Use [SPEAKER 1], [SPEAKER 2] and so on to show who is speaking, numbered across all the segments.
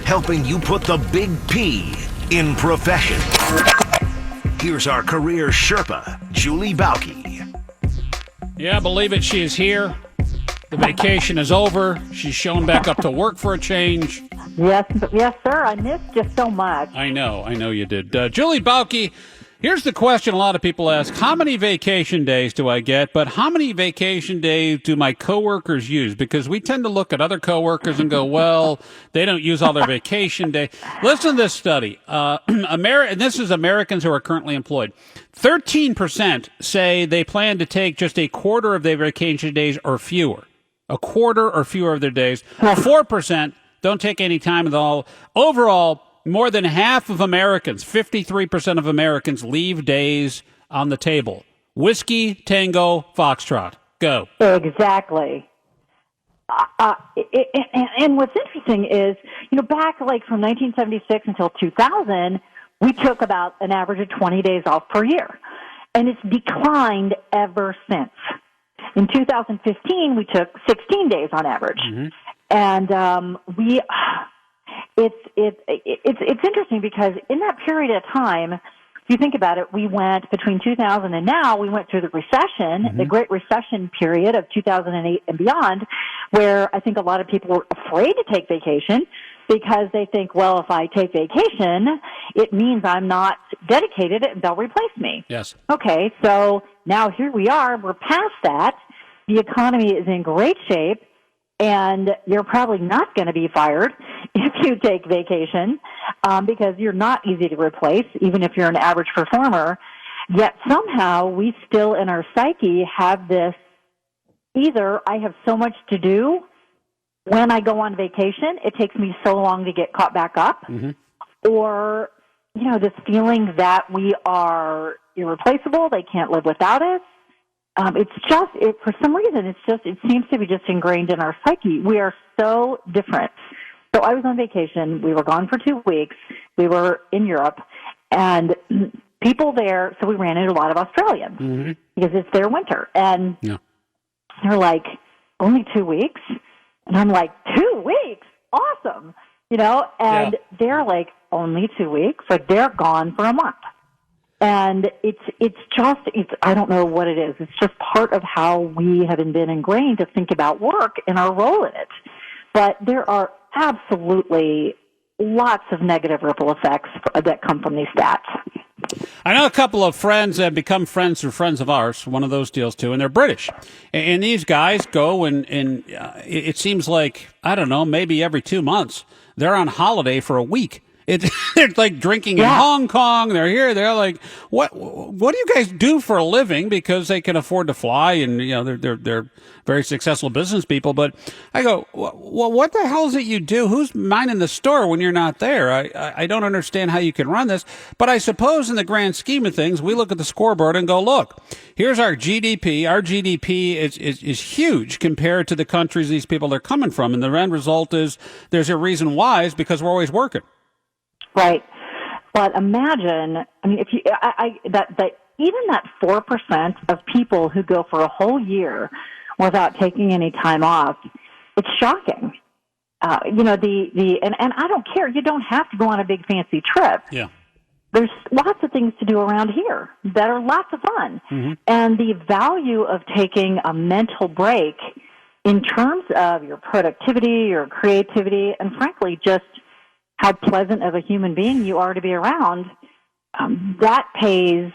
[SPEAKER 1] helping you put the big P in profession. Here's our career Sherpa, Julie Bauke.
[SPEAKER 2] Yeah, believe it, she is here. The vacation is over. She's shown back up to work for a change.
[SPEAKER 3] Yes, sir. I missed you so much.
[SPEAKER 2] I know you did. Julie Bauke, here's the question a lot of people ask. How many vacation days do I get? But how many vacation days do my coworkers use? Because we tend to look at other coworkers and go, well, they don't use all their vacation day. Listen to this study. And this is Americans who are currently employed. 13% say they plan to take just a quarter of their vacation days or fewer. A quarter or fewer of their days. 4% don't take any time at all. Overall, more than half of Americans, 53% of Americans, leave days on the table. Whiskey, Tango, Foxtrot. Go.
[SPEAKER 3] Exactly. And what's interesting is, back like from 1976 until 2000, we took about an average of 20 days off per year. And it's declined ever since. In 2015, we took 16 days on average. Mm-hmm. And it's interesting because in that period of time, if you think about it, we went between 2000 and now, we went through the recession, mm-hmm. the Great Recession period of 2008 and beyond, where I think a lot of people were afraid to take vacation because they think, well, if I take vacation, it means I'm not dedicated and they'll replace me.
[SPEAKER 2] Yes.
[SPEAKER 3] Okay, so now here we are. We're past that. The economy is in great shape. And you're probably not going to be fired if you take vacation because you're not easy to replace, even if you're an average performer. Yet somehow we still in our psyche have this, either I have so much to do when I go on vacation, it takes me so long to get caught back up, mm-hmm. or, this feeling that we are irreplaceable, they can't live without us. For some reason, it seems to be just ingrained in our psyche. We are so different. So I was on vacation. We were gone for 2 weeks. We were in Europe, and people there, so we ran into a lot of Australians mm-hmm. because it's their winter. And they're like, only 2 weeks? And I'm like, 2 weeks? Awesome. And they're like, only 2 weeks? Like they're gone for a month. And it's I don't know what it is. It's just part of how we have been ingrained to think about work and our role in it. But there are absolutely lots of negative ripple effects that come from these stats.
[SPEAKER 2] I know a couple of friends that have become friends through friends of ours, one of those deals too, and they're British. And these guys go and it seems like, I don't know, maybe every 2 months, they're on holiday for a week. They're like drinking in Hong Kong. They're here. They're like, what do you guys do for a living? Because they can afford to fly, and they're very successful business people. But I go, well, what the hell is it you do? Who's minding the store when you're not there? I don't understand how you can run this. But I suppose in the grand scheme of things, we look at the scoreboard and go, look, here's our GDP. Our GDP is huge compared to the countries these people are coming from, and the end result is there's a reason why is because we're always working.
[SPEAKER 3] Right. But imagine, if you, even that 4% of people who go for a whole year without taking any time off, it's shocking. And I don't care. You don't have to go on a big fancy trip.
[SPEAKER 2] Yeah.
[SPEAKER 3] There's lots of things to do around here that are lots of fun. Mm-hmm. And the value of taking a mental break in terms of your productivity, your creativity, and frankly, just how pleasant of a human being you are to be around, that pays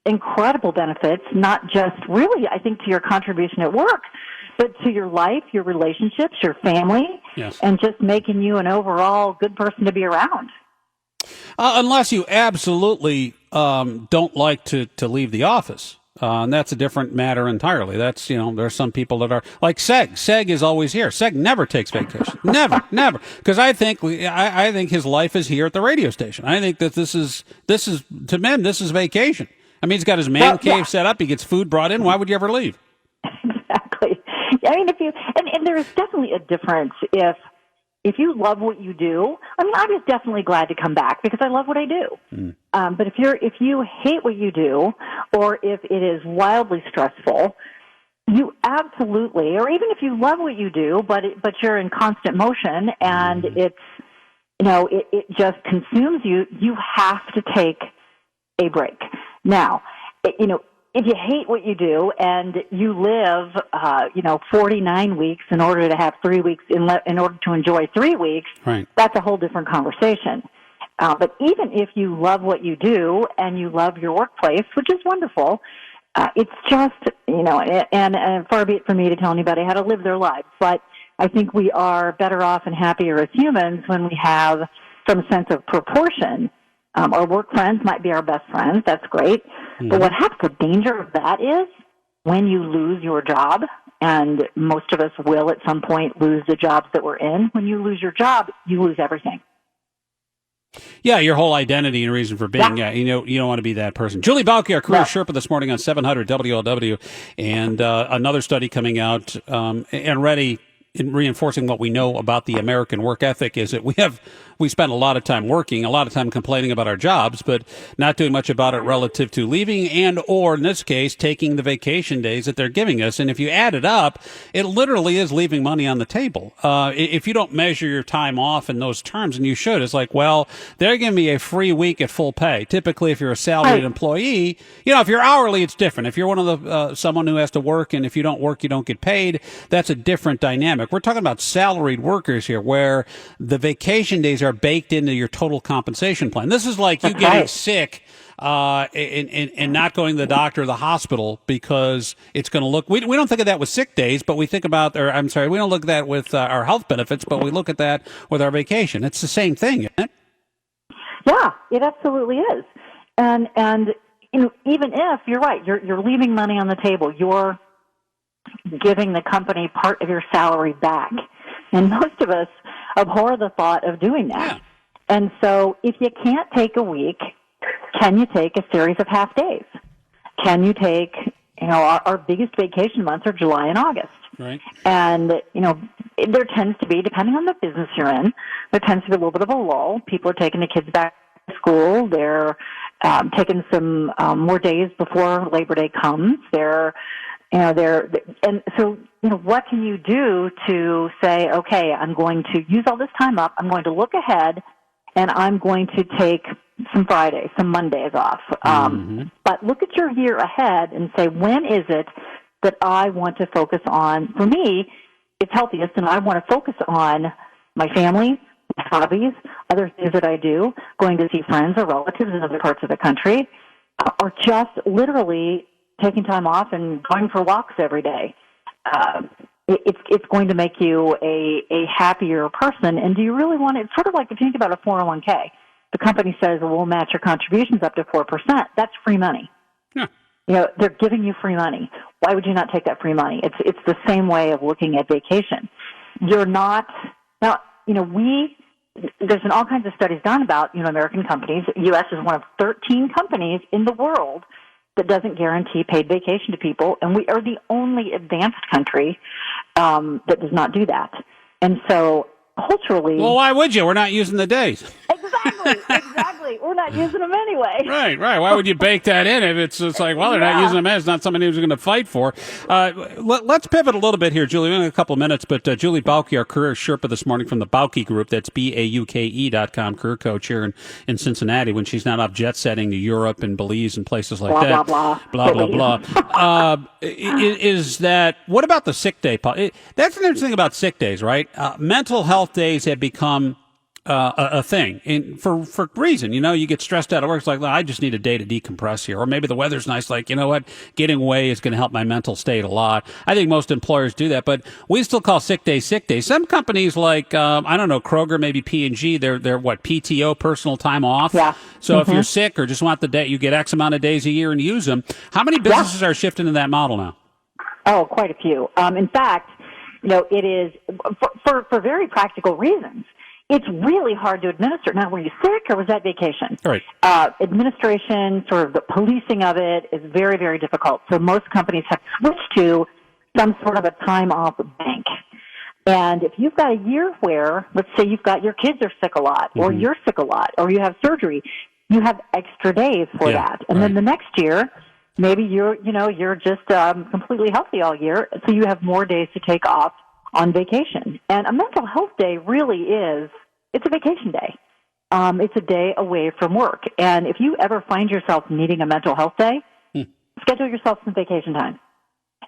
[SPEAKER 3] incredible benefits, not just really, I think, to your contribution at work, but to your life, your relationships, your family, and just making you an overall good person to be around.
[SPEAKER 2] Unless you absolutely don't like to leave the office. And that's a different matter entirely. That's, there's some people that are like Seg. Seg is always here. Seg never takes vacation. Never. Because I think his life is here at the radio station. I think that this is to men, this is vacation. I mean, he's got his man cave set up. He gets food brought in. Why would you ever leave?
[SPEAKER 3] Exactly. I mean, and there is definitely a difference if you love what you do. I mean, I was definitely glad to come back because I love what I do. But if you hate what you do, or if it is wildly stressful, you absolutely, or even if you love what you do, but you're in constant motion and it just consumes you. You have to take a break. Now, if you hate what you do and you live, 49 weeks in order to have 3 weeks, in order to enjoy 3 weeks,
[SPEAKER 2] right,
[SPEAKER 3] that's a whole different conversation. But even if you love what you do and you love your workplace, which is wonderful, it's just, and far be it from me to tell anybody how to live their lives, but I think we are better off and happier as humans when we have some sense of proportion. Our work friends might be our best friends. That's great. Mm-hmm. But what happens, the danger of that is when you lose your job, and most of us will at some point lose the jobs that we're in. When you lose your job, you lose everything.
[SPEAKER 2] Yeah, your whole identity and reason for being. Yeah, you don't want to be that person. Julie Bauke, our Career Sherpa this morning on 700 WLW, and another study coming out and ready in reinforcing what we know about the American work ethic is that we spend a lot of time working, a lot of time complaining about our jobs, but not doing much about it relative to leaving and, or in this case, taking the vacation days that they're giving us. And if you add it up, it literally is leaving money on the table. If you don't measure your time off in those terms, and you should, it's like, well, they're giving me a free week at full pay. Typically, if you're a salaried employee, if you're hourly, it's different. If you're one of the someone who has to work, and if you don't work, you don't get paid, that's a different dynamic. We're talking about salaried workers here, where the vacation days are baked into your total compensation plan. This is like you getting sick and not going to the doctor or the hospital because it's going to look. We don't think of that with sick days, but we think about. We don't look at that with our health benefits, but we look at that with our vacation. It's the same thing, isn't it?
[SPEAKER 3] Yeah, it absolutely is. And even if you're right, you're leaving money on the table. You're giving the company part of your salary back. And most of us abhor the thought of doing that. Yeah. And so if you can't take a week, can you take a series of half days? Can you take, our biggest vacation months are July and August.
[SPEAKER 2] Right.
[SPEAKER 3] And, there tends to be, depending on the business you're in, there tends to be a little bit of a lull. People are taking the kids back to school. They're taking some more days before Labor Day comes. And so, what can you do to say, okay, I'm going to use all this time up, I'm going to look ahead, and I'm going to take some Fridays, some Mondays off. But look at your year ahead and say, when is it that I want to focus on? For me, it's healthiest, and I want to focus on my family, my hobbies, other things that I do, going to see friends or relatives in other parts of the country, or just literally taking time off and going for walks every day. It's going to make you a happier person. And do you really want it? It's sort of like if you think about a 401k. The company says, well, we'll match your contributions up to 4%. That's free money.
[SPEAKER 2] Yeah.
[SPEAKER 3] They're giving you free money. Why would you not take that free money? It's the same way of looking at vacation. You're not now. There's been all kinds of studies done about American companies. The U.S. is one of 13 companies in the world that doesn't guarantee paid vacation to people, and we are the only advanced country that does not do that. And so, culturally,
[SPEAKER 2] well, why would you? We're not using the days.
[SPEAKER 3] Exactly. We're not using them anyway.
[SPEAKER 2] Right. Why would you bake that in if it's just like, well, they're not using them? It's not something who's going to fight for. Let's pivot a little bit here, Julie. We only have a couple of minutes, but Julie Bauke, our Career Sherpa this morning from the Bauke Group, that's BAUKE.com, career coach here in Cincinnati when she's not up jet setting to Europe and Belize and places like that. Blah, blah. Is that, what about the sick day? That's an interesting thing about sick days, right? Mental health days have become a thing, and for reason, you get stressed out at work. It's like, well, I just need a day to decompress here, or maybe the weather's nice. Like, what, getting away is going to help my mental state a lot. I think most employers do that, but we still call sick day sick day. Some companies, like Kroger, maybe P&G, they're what, PTO, personal time off.
[SPEAKER 3] Yeah.
[SPEAKER 2] So if you're sick or just want the day, you get X amount of days a year and use them. How many businesses are shifting to that model now?
[SPEAKER 3] Oh, quite a few. In fact, it is for very practical reasons. It's really hard to administer. Now, were you sick or was that vacation?
[SPEAKER 2] Right.
[SPEAKER 3] Administration, sort of the policing of it is very, very difficult. So most companies have switched to some sort of a time-off bank. And if you've got a year where, let's say your kids are sick a lot, or you're sick a lot, or you have surgery, you have extra days for that. And then the next year, maybe you're just completely healthy all year, so you have more days to take off on vacation. And a mental health day really is It's a vacation day. It's a day away from work. And if you ever find yourself needing a mental health day, schedule yourself some vacation time.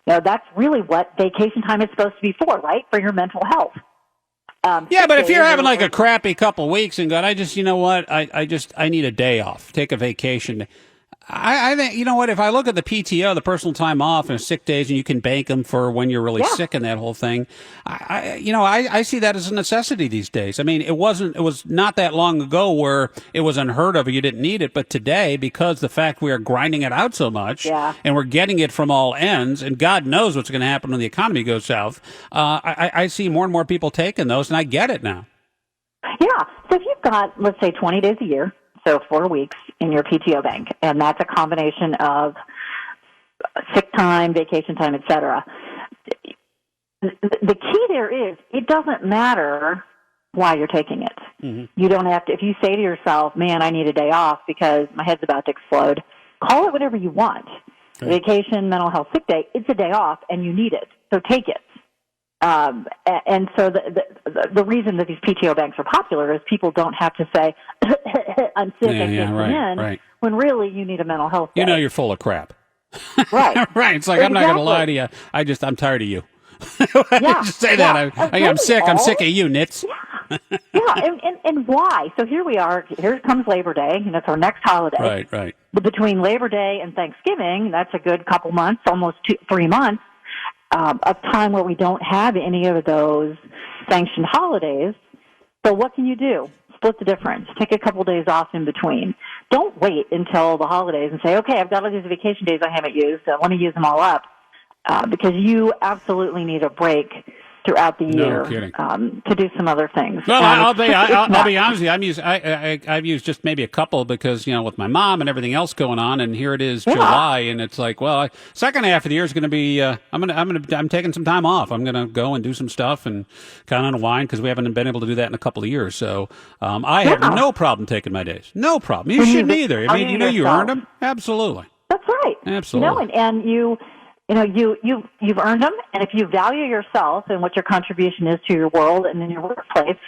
[SPEAKER 3] Now, that's really what vacation time is supposed to be for, right? For your mental health.
[SPEAKER 2] Yeah, but if you're having like a crappy couple weeks and going, you know what, I need a day off, take a vacation. I think, you know what, if I look at the PTO, the personal time off and sick days, and you can bank them for when you're really sick and that whole thing, I see that as a necessity these days. I mean, it was not that long ago where it was unheard of or you didn't need it, but today, because the fact we are grinding it out so much and we're getting it from all ends, and God knows what's going to happen when the economy goes south, I see more and more people taking those, and I get it now.
[SPEAKER 3] Yeah, so if you've got, let's say, 20 days a year, so 4 weeks in your PTO bank, and that's a combination of sick time, vacation time, et cetera. The key there is it doesn't matter why you're taking it. Mm-hmm. You don't have to, if you say to yourself, man, I need a day off because my head's about to explode, call it whatever you want. Okay. Vacation, mental health, sick day, it's a day off and you need it, so take it. And so the reason that these PTO banks are popular is people don't have to say, I'm sick, I can't come in, when really you need a mental health day.
[SPEAKER 2] You know you're full of crap.
[SPEAKER 3] Right.
[SPEAKER 2] Right. It's like, I'm not going to lie to you. I'm tired of you. Just say that. I'm sick. I'm sick of you, nits.
[SPEAKER 3] And why? So here we are. Here comes Labor Day, and it's our next holiday.
[SPEAKER 2] Right.
[SPEAKER 3] But between Labor Day and Thanksgiving, that's a good couple months, almost 3 months. Of time where we don't have any of those sanctioned holidays. So what can you do? Split the difference. Take a couple days off in between. Don't wait until the holidays and say, okay, I've got all these vacation days I haven't used. So let me use them all up. Because you absolutely need a break throughout the year to do some other things.
[SPEAKER 2] Well, I'll be honest with you. I've used just maybe a couple because, with my mom and everything else going on, and here it is July, and it's like, well, second half of the year is going to be. I'm taking some time off. I'm going to go and do some stuff and kind of unwind because we haven't been able to do that in a couple of years. So I have no problem taking my days. No problem. You shouldn't either. I mean, you earned them. Absolutely.
[SPEAKER 3] That's right.
[SPEAKER 2] Absolutely.
[SPEAKER 3] And you. You've earned them, and if you value yourself and what your contribution is to your world and in your workplace,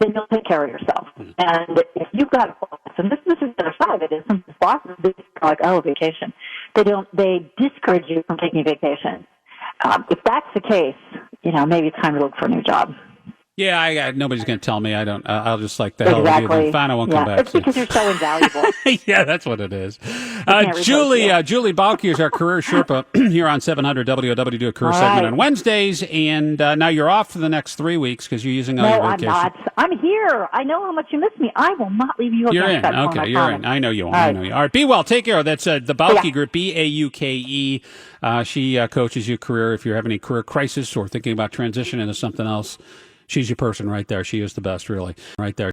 [SPEAKER 3] then you'll take care of yourself. And if you've got a boss, and this is the other side of it, is some bosses are like, oh, vacation. They discourage you from taking vacation. If that's the case, maybe it's time to look for a new job.
[SPEAKER 2] Yeah, nobody's going to tell me. I don't. I'll just like the hell of you. Then fine, I won't come back.
[SPEAKER 3] It's because you're so invaluable.
[SPEAKER 2] Yeah, that's what it is. Julie Bauke is our Career Sherpa here on 700 WOW. Do a career segment on Wednesdays, and now you're off for the next 3 weeks because you're using all your vacation.
[SPEAKER 3] No, I'm not. I'm here. I know how much you miss me. I will not leave you.
[SPEAKER 2] You're in. Okay, you're in. I know you won't. I know you. All right, be well. Take care. That's the Bauke Group, Bauke. She coaches your career if you're having a career crisis or thinking about transition into something else. She's your person right there. She is the best, really. Right there.